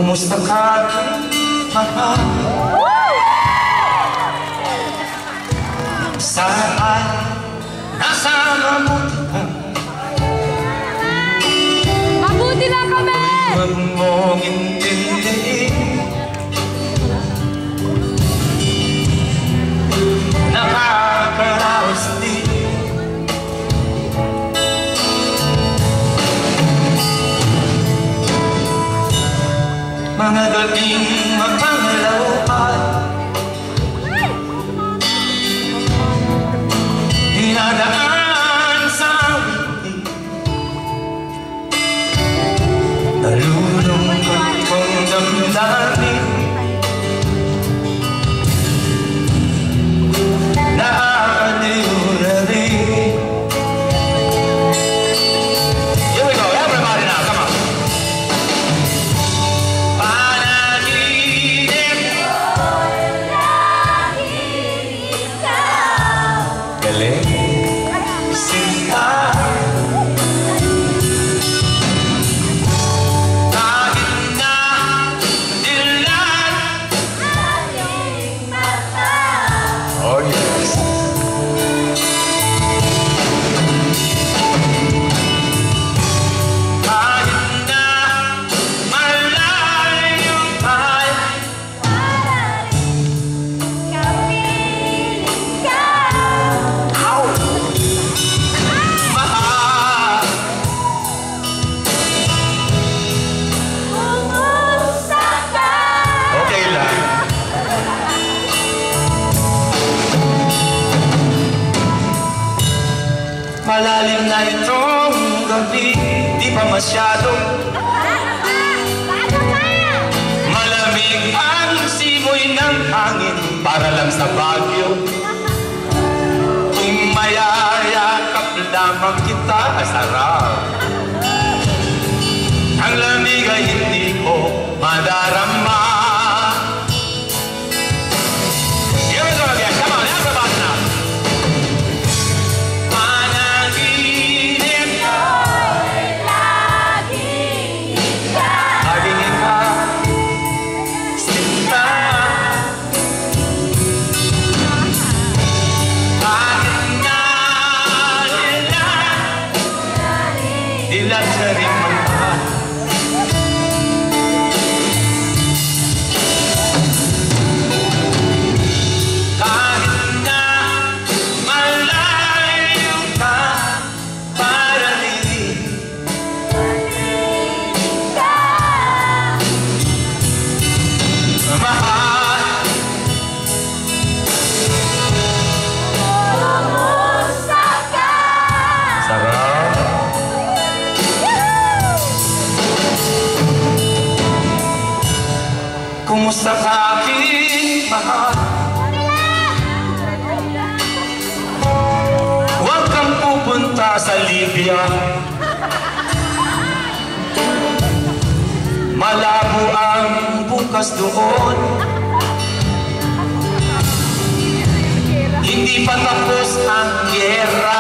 Kumusta ka, mahal? Saan nasa mabuti ka? Mabuti lang kami! Huwag mong intindihin, nakakaraos din. Mga gabing mapangalawan, dinadaan sa awitin, nalulungkot kong damdamin, naaliw na rin. Here we go, everybody now, come on. Malalim na itong gabi, di pa masyado. Malamig ang simoy ng hangin, para lang sa Baguio. Kung mayayakap lamang kita, sarap. Ang lamig ay hindi ko madarama. Here we go again, come on, everybody now. Dilat sa rin magmahal, kahit na malayo ka, para rin mahal. Kumusta ka? Sarap. Kumusta ka, aking mahal? Huwag kang pupunta sa Libya, malabo ang bukas doon. Hindi pa tapos ang giyera.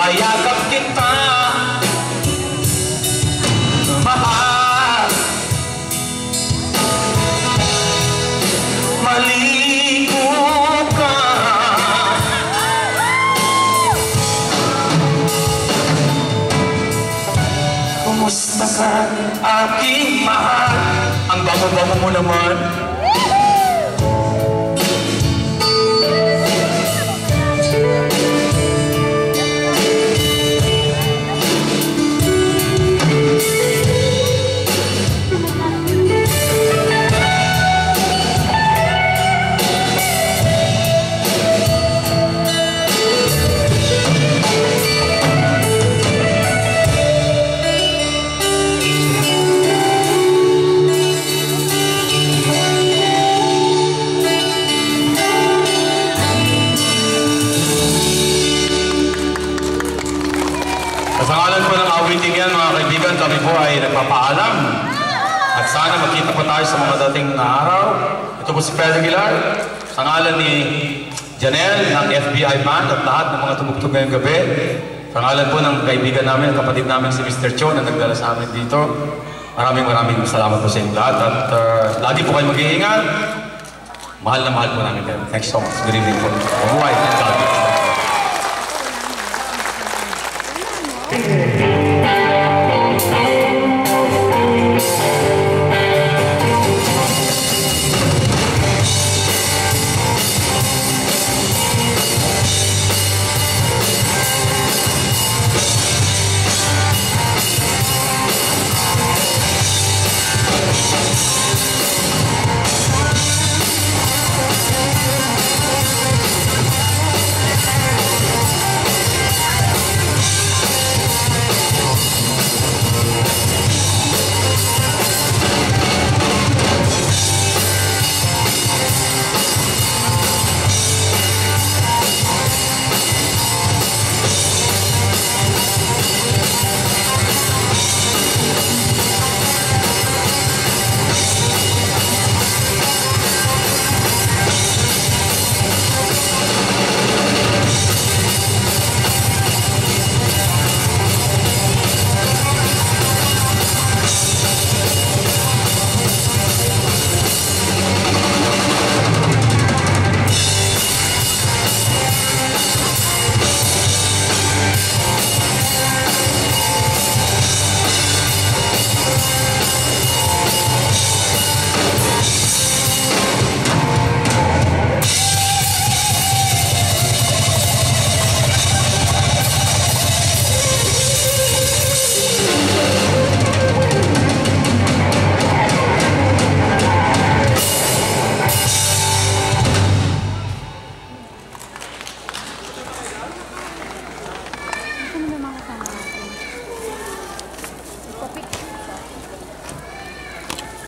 Kayakap kita, mahal. Maligo ka, kumusta ka, aking mahal? Ang bango-bango mo naman. po ay nagpapaalam. At sana magkita pa tayo sa mga dating na araw. Ito po si Pedro Aguilar. Sa ngalan ni Janelle ng FBI Band at lahat ng mga tumugtog ngayong gabi. Sa ngalan po ng kaibigan namin, kapatid namin si Mr. Cho na nagdala sa amin dito. Maraming salamat po sa inyo lahat. At lagi po kayo mag-iingat. Mahal na mahal po namin kayo. Thanks so much. Good evening po. Mabuhay.